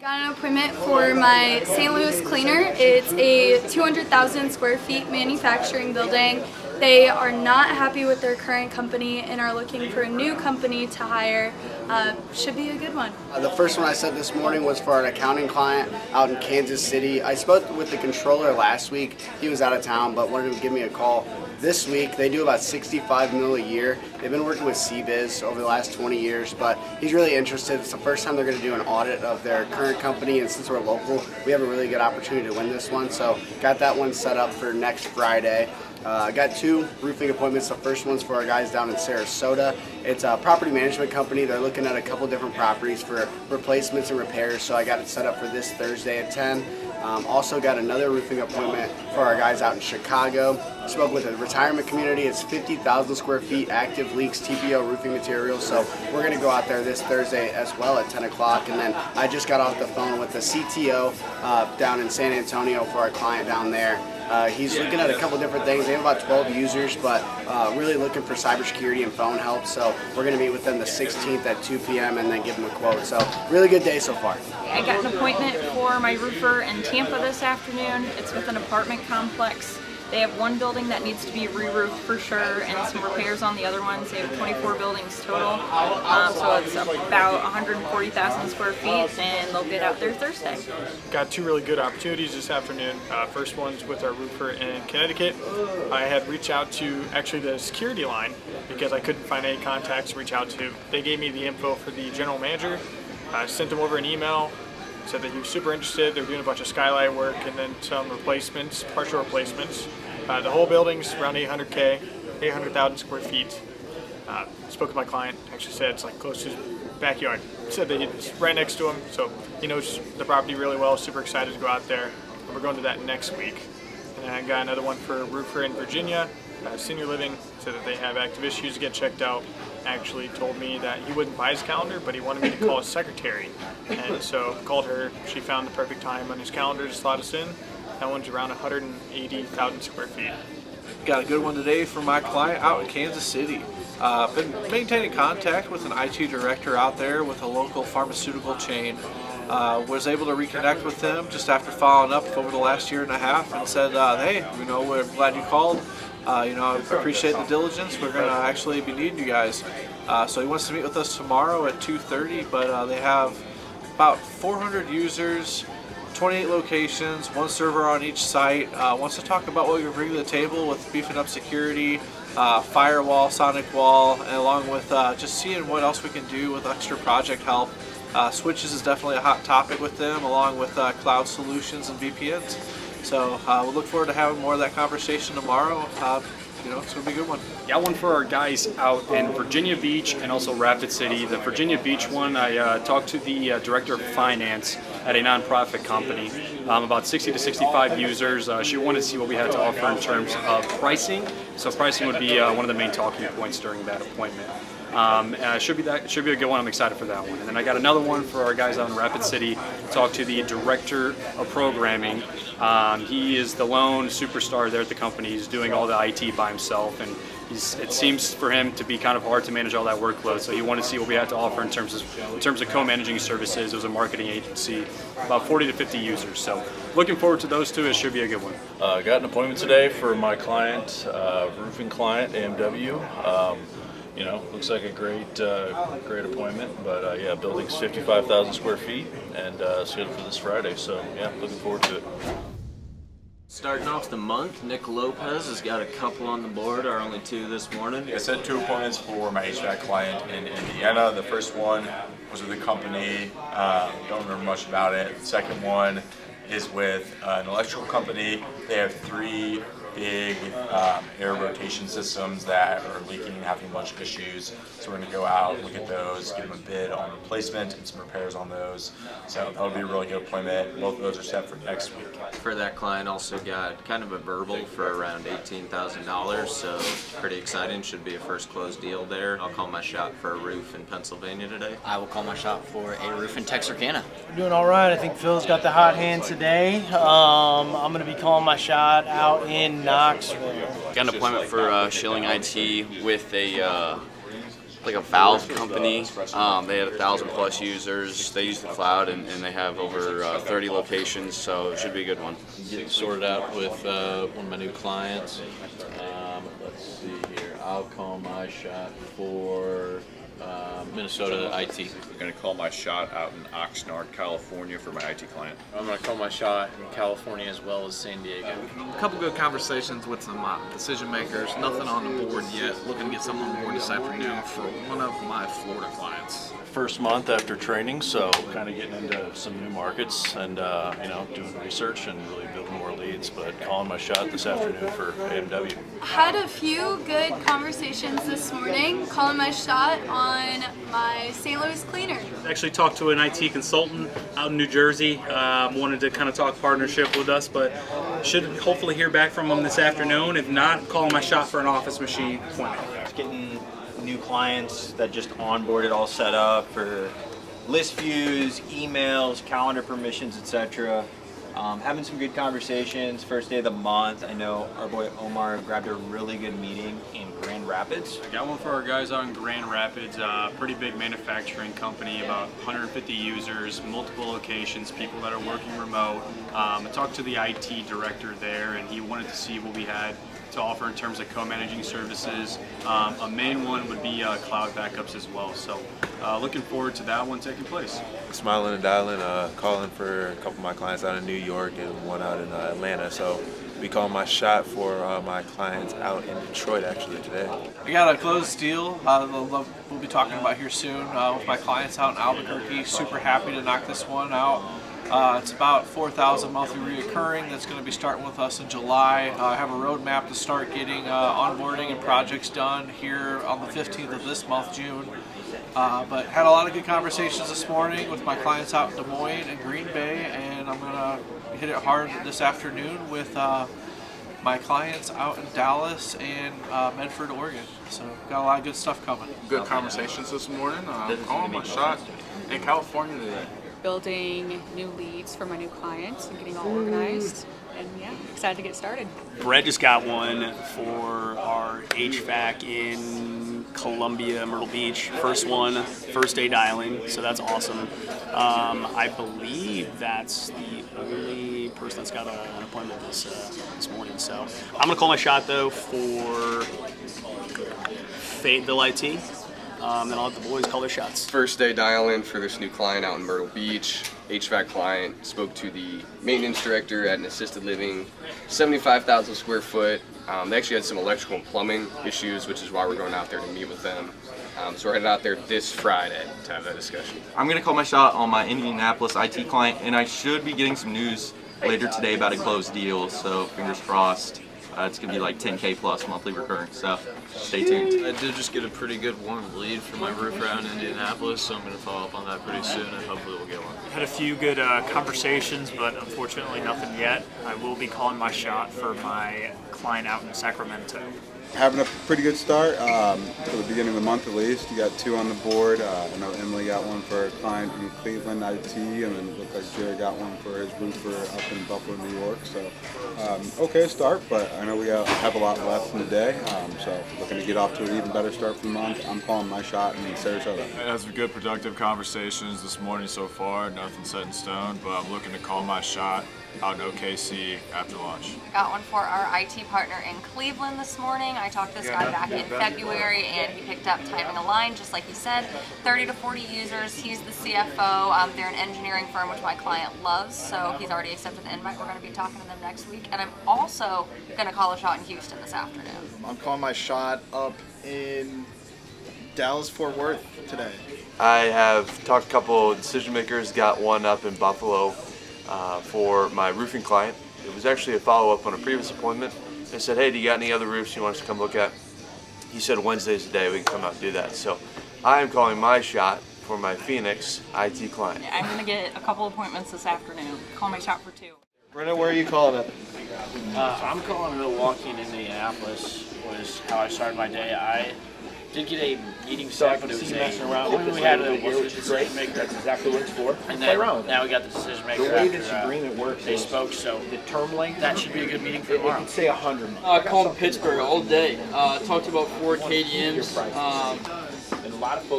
Got an appointment for my St. Louis cleaner. It's a 200,000 square feet manufacturing building. They are not happy with their current company and are looking for a new company to hire. Should be a good one. The first one I sent this morning was for an accounting client out in Kansas City. I spoke with the controller last week. He was out of town but wanted to give me a call. This week, they do about $65 million a year. They've been working with CBiz over the last 20 years, but he's really interested. It's the first time they're going to do an audit of their current company, and since we're local, we have a really good opportunity to win this one. So got that one set up for next Friday. I got two roofing appointments. The first one's for our guys down in Sarasota. It's a property management company. They're looking at a couple different properties for replacements and repairs, so I got it set up for this Thursday at 10. Also got another roofing appointment for our guys out in Chicago. Spoke with the retirement community. It's 50,000 square feet, active leaks, TPO roofing materials. So we're going to go out there this Thursday as well at 10 o'clock. And then I just got off the phone with the CTO down in San Antonio for our client down there. He's looking at a couple different things. They have about 12 users, but really looking for cybersecurity and phone help. So we're going to meet with them the 16th at 2 p.m. and then give them a quote. So really good day so far. I got an appointment for my roofer in Tampa this afternoon. It's with an apartment complex. They have one building that needs to be re-roofed for sure and some repairs on the other ones. They have 24 buildings total, so it's about 140,000 square feet, and they'll get out there Thursday. Got two really good opportunities this afternoon. First one's with our roofer in Connecticut. I had reached out to actually the security line because I couldn't find any contacts to reach out to. They gave me the info for the general manager. I sent them over an email. Said that he was super interested. They're doing a bunch of skylight work and then some replacements, partial replacements. The whole building's around 800,000 square feet. Spoke with my client, actually said it's like close to his backyard. Said that it's right next to him, so he knows the property really well, super excited to go out there. And we're going to that next week. And then I got another one for a roofer in Virginia, senior living, said that they have active issues to get checked out. Actually told me that he wouldn't buy his calendar, but he wanted me to call his secretary. And so called her, she found the perfect time on his calendar to slot us in. That one's around 180,000 square feet. Got a good one today for my client out in Kansas City. Been maintaining contact with an IT director out there with a local pharmaceutical chain. Was able to reconnect with them just after following up over the last year and a half and said, hey, we're glad you called. I appreciate the diligence. We're going to actually be needing you guys. So he wants to meet with us tomorrow at 2:30, but they have about 400 users, 28 locations, one server on each site. Wants to talk about what we bring to the table with beefing up security, firewall, sonic wall, and along with just seeing what else we can do with extra project help. Switches is definitely a hot topic with them, along with cloud solutions and VPNs. So we'll look forward to having more of that conversation tomorrow. It's going to be a good one. Got one for our guys out in Virginia Beach and also Rapid City. The Virginia Beach one, I talked to the director of finance at a nonprofit company, about 60 to 65 users. She wanted to see what we had to offer in terms of pricing. So pricing would be one of the main talking points during that appointment. It should be a good one. I'm excited for that one. And then I got another one for our guys out in Rapid City. Talk to the director of programming. He is the lone superstar there at the company. He's doing all the IT by himself, and it seems for him to be kind of hard to manage all that workload. So he wanted to see what we had to offer in terms of co-managing services. It was a marketing agency, about 40 to 50 users. So looking forward to those two. It should be a good one. Got an appointment today for my client, roofing client, AMW. Looks like a great appointment, but yeah, building's 55,000 square feet and scheduled for this Friday, so yeah, looking forward to it. Starting off the month, Nick Lopez has got a couple on the board, our only two this morning. I set 2 appointments for my HVAC client in Indiana. The first one was with a company, don't remember much about it. The second one is with an electrical company. They have 3 big air rotation systems that are leaking and having a bunch of issues. So we're going to go out, look at those, give them a bid on replacement and some repairs on those. So that'll be a really good appointment. Both of those are set for next week. For that client, also got kind of a verbal for around $18,000, so pretty exciting. Should be a first close deal there. I'll call my shot for a roof in Pennsylvania today. I will call my shot for a roof in Texarkana. We're doing all right. I think Phil's got the hot hand today. I'm going to be calling my shot out in Knoxville. Got an appointment for Schilling IT with a like a valve company. They had 1,000+ users. They use the cloud, and they have over 30 locations, so it should be a good one. Getting sorted out with one of my new clients. Let's see here. I'll call my shot for Minnesota IT. I'm going to call my shot out in Oxnard, California for my IT client. I'm going to call my shot in California as well as San Diego. A couple good conversations with some decision makers. Nothing on the board yet. Looking to get something on board this afternoon for one of my Florida clients. First month after training, so kind of getting into some new markets and doing research and really building more leads, but calling my shot this afternoon for AMW. Had a few good conversations this morning, calling my shot on my St. Louis cleaner. Actually talked to an IT consultant out in New Jersey, wanted to kind of talk partnership with us, but should hopefully hear back from them this afternoon. If not, calling my shot for an office machine appointment. Getting new clients that just onboarded, all set up for list views, emails, calendar permissions, etc. Having some good conversations. First day of the month. I know our boy Omar grabbed a really good meeting in Grand Rapids. I got one for our guys out in Grand Rapids, pretty big manufacturing company, about 150 users, multiple locations, people that are working remote. I talked to the IT director there, and he wanted to see what we had to offer in terms of co-managing services. A main one would be cloud backups as well. So looking forward to that one taking place. Smiling and dialing, calling for a couple of my clients out in New York and one out in Atlanta. So we call my shot for my clients out in Detroit actually today. I got a closed deal we'll be talking about here soon with my clients out in Albuquerque. Super happy to knock this one out. It's about $4,000 monthly reoccurring. That's going to be starting with us in July. I have a roadmap to start getting onboarding and projects done here on the 15th of this month, June. But had a lot of good conversations this morning with my clients out in Des Moines and Green Bay, and I'm going to hit it hard this afternoon with my clients out in Dallas and Medford, Oregon. So got a lot of good stuff coming. Good conversations this morning. Calling my shot in California today. Building new leads for my new clients and getting all organized. And yeah, excited to get started. Brett just got one for our HVAC in Columbia, Myrtle Beach. First one, first day dialing, so that's awesome. I believe that's the only person that's got an appointment this morning. So I'm gonna call my shot though for Fayetteville IT. Then I'll let the boys call their shots. First day dial-in for this new client out in Myrtle Beach. HVAC client, spoke to the maintenance director at an assisted living, 75,000 square foot. They actually had some electrical and plumbing issues, which is why we're going out there to meet with them. So we're headed out there this Friday to have that discussion. I'm going to call my shot on my Indianapolis IT client, and I should be getting some news later today about a closed deal, so fingers crossed. It's going to be like 10K plus monthly recurring, so stay tuned. I did just get a pretty good warm lead for my roofer out in Indianapolis, so I'm going to follow up on that pretty soon, and hopefully we'll get one. Had a few good conversations, but unfortunately nothing yet. I will be calling my shot for my client out in Sacramento. Having a pretty good start for the beginning of the month at least. You got two on the board. I know Emily got one for a client in Cleveland IT, and then it looked like Jerry got one for his roofer up in Buffalo, New York. So okay start, but I know we have a lot left in the day. So looking to get off to an even better start for the month. I'm calling my shot in Sarasota. I had some good productive conversations this morning so far. Nothing set in stone, but I'm looking to call my shot out in OKC after lunch. I got one for our IT partner in Cleveland this morning. I talked to this guy back in February, and he picked up timing a line, just like he said. 30 to 40 users. He's the CFO. They're an engineering firm, which my client loves, so he's already accepted the invite. We're going to be talking to them next week, and I'm also going to call a shot in Houston this afternoon. I'm calling my shot up in Dallas-Fort Worth today. I have talked to a couple of decision makers, got one up in Buffalo for my roofing client. It was actually a follow-up on a previous appointment. They said, hey, do you got any other roofs you want us to come look at? He said Wednesday's the day we can come out and do that. So I am calling my shot for my Phoenix IT client. I'm going to get a couple appointments this afternoon. Call my shot for 2. Brennan, where are you calling it? I'm calling Milwaukee and Indianapolis was how I started my day. I did get a meeting set, but it was messing around. When we had a decision maker, that's exactly what it's for. And then now we got the decision maker after they spoke, so the term length, that should be a good meeting for tomorrow. Say 100. I called Pittsburgh all day. Talked about 4 KDMs.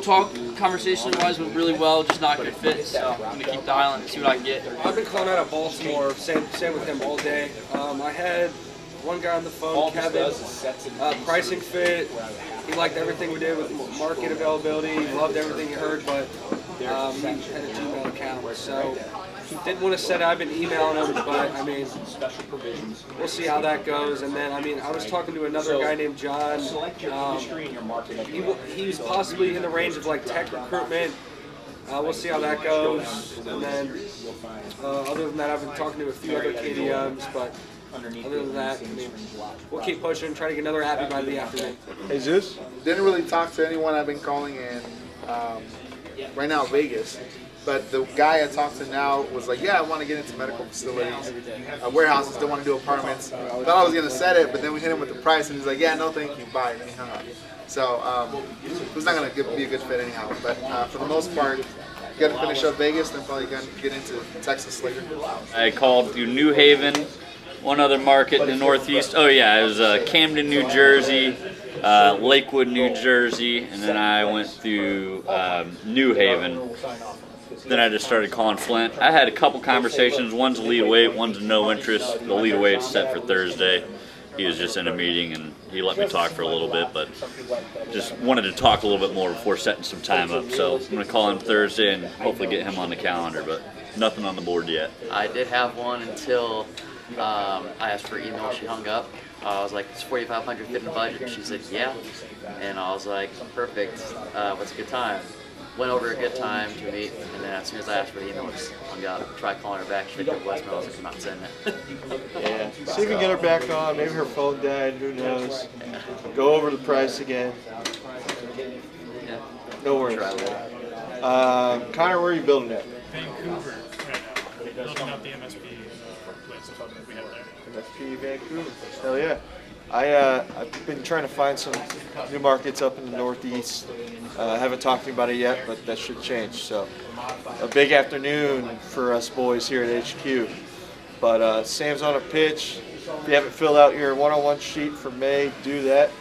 talk conversation-wise went really well, just not a good fit. So I'm gonna keep dialing, see what I can get. I've been calling out of Baltimore, same with him all day. I had one guy on the phone, Kevin, pricing fit. He liked everything we did with market availability. He loved everything he heard, but he had a Gmail account, so didn't want to set it. I've been emailing him, but I mean, we'll see how that goes. And then, I mean, I was talking to another guy named John. He's possibly in the range of like tech recruitment. We'll see how that goes. And then, other than that, I've been talking to a few other KDMs, but other than that, I mean, we'll keep pushing, try to get another happy by the afternoon. Hey, Zeus? Didn't really talk to anyone I've been calling in right now, Vegas. But the guy I talked to now was like, yeah, I want to get into medical facilities, warehouses, don't want to do apartments. Thought I was going to set it, but then we hit him with the price, and he's like, yeah, no thank you, bye, and he hung up. So it was not going to be a good fit anyhow. But for the most part, you got to finish up Vegas, then probably going to get into Texas later. I called through New Haven, one other market in the Northeast. Oh yeah, it was Camden, New Jersey, Lakewood, New Jersey, and then I went through New Haven. Then I just started calling Flint. I had a couple conversations. One's a lead weight, one's a no interest. The lead weight's set for Thursday. He was just in a meeting and he let me talk for a little bit, but just wanted to talk a little bit more before setting some time up. So I'm going to call him Thursday and hopefully get him on the calendar, but nothing on the board yet. I did have one until I asked for email. She hung up. I was like, "It's $4,500 fit in the budget." She said, "Yeah," and I was like, "Perfect. What's a good time?" Went over a good time to meet, and then as soon as I asked for the email, I just hung up. Tried calling her back. She picked up voicemail. I was like, "I'm not sending it." Yeah. See if we can get her back on. Maybe her phone died. Who knows? Go over the price again. Yeah. No worries. Connor, where are you building at? Vancouver right now. Building up the MSP place we have there. MSP Vancouver. Hell yeah. I've been trying to find some new markets up in the Northeast. I haven't talked to anybody yet, but that should change. So a big afternoon for us boys here at HQ. But Sam's on a pitch. If you haven't filled out your one-on-one sheet for May, do that.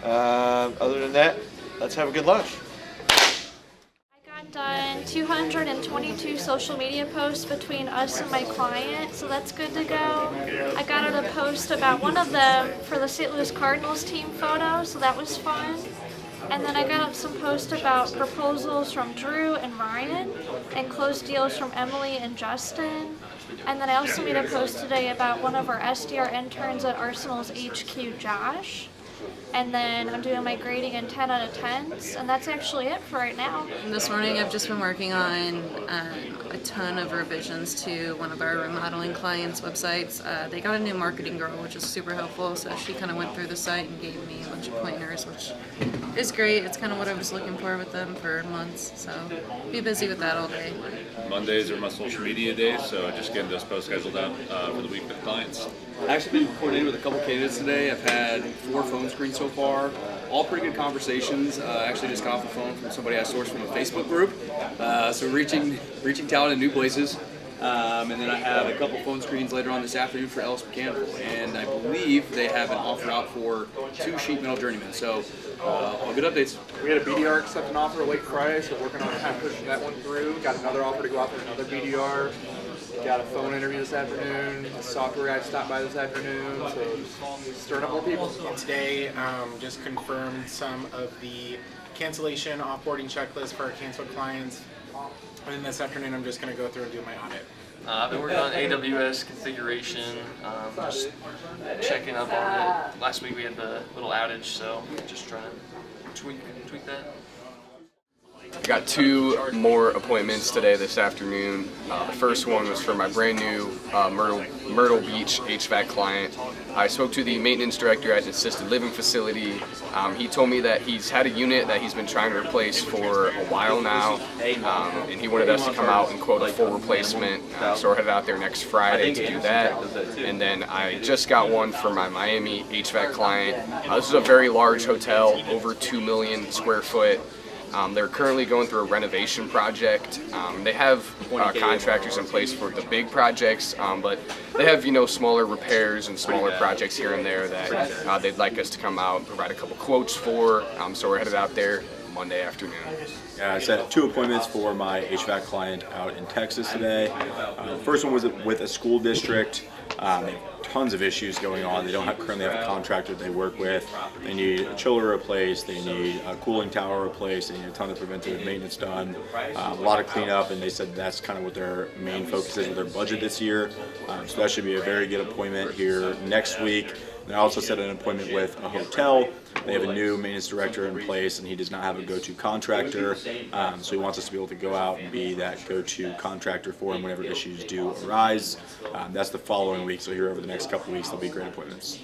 Other than that, let's have a good lunch. Done 222 social media posts between us and my client, so that's good to go. I got her to post about one of them for the St. Louis Cardinals team photo, so that was fun. And then I got up some posts about proposals from Drew and Ryan and closed deals from Emily and Justin. And then I also made a post today about one of our SDR interns at Arsenal's HQ, Josh. And then I'm doing my grading in 10 out of 10s, and that's actually it for right now. This morning I've just been working on a ton of revisions to one of our remodeling clients' websites. They got a new marketing girl, which is super helpful, so she kind of went through the site and gave me a bunch of pointers, which is great. It's kind of what I was looking for with them for months, so be busy with that all day. Mondays are my social media days, so just getting those posts scheduled out for the week with clients. I've actually been coordinated with a couple candidates today. I've had 4 phone screens so far, all pretty good conversations. I actually just got off the phone from somebody I sourced from a Facebook group, so reaching talent in new places. And then I have a couple phone screens later on this afternoon for Ellis Mechanical, and I believe they have an offer out for 2 sheet metal journeymen. So all good updates. We had a BDR accept an offer late Friday, so working on kind of pushing that one through. Got another offer to go out for another BDR. Got a phone interview this afternoon. A software guy stopped by this afternoon, so just stirring up more people. And today, just confirmed some of the cancellation offboarding checklist for our canceled clients. And then this afternoon, I'm just going to go through and do my audit. I've been working on AWS configuration, just checking up on it. Last week we had the little outage, so just trying to tweak that. I got 2 more appointments today this afternoon. The first one was for my brand new Myrtle Beach HVAC client. I spoke to the maintenance director at an assisted living facility. He told me that he's had a unit that he's been trying to replace for a while now, and he wanted us to come out and quote a full replacement. So we're headed out there next Friday to do that. And then I just got one for my Miami HVAC client. This is a very large hotel, over 2 million square foot. They're currently going through a renovation project. They have contractors in place for the big projects, but they have smaller repairs and smaller projects here and there that they'd like us to come out and provide a couple quotes for. So we're headed out there Monday afternoon. Yeah, I set 2 appointments for my HVAC client out in Texas today. The first one was with a school district. They have tons of issues going on. They don't currently have a contractor they work with. They need a chiller replaced. They need a cooling tower replaced. They need a ton of preventative maintenance done. A lot of cleanup, and they said that's kind of what their main focus is with their budget this year. So that should be a very good appointment here next week. And I also set an appointment with a hotel. They have a new maintenance director in place, and he does not have a go-to contractor. So he wants us to be able to go out and be that go-to contractor for him whenever issues do arise. That's the following week. So here over the next couple of weeks, there'll be great appointments.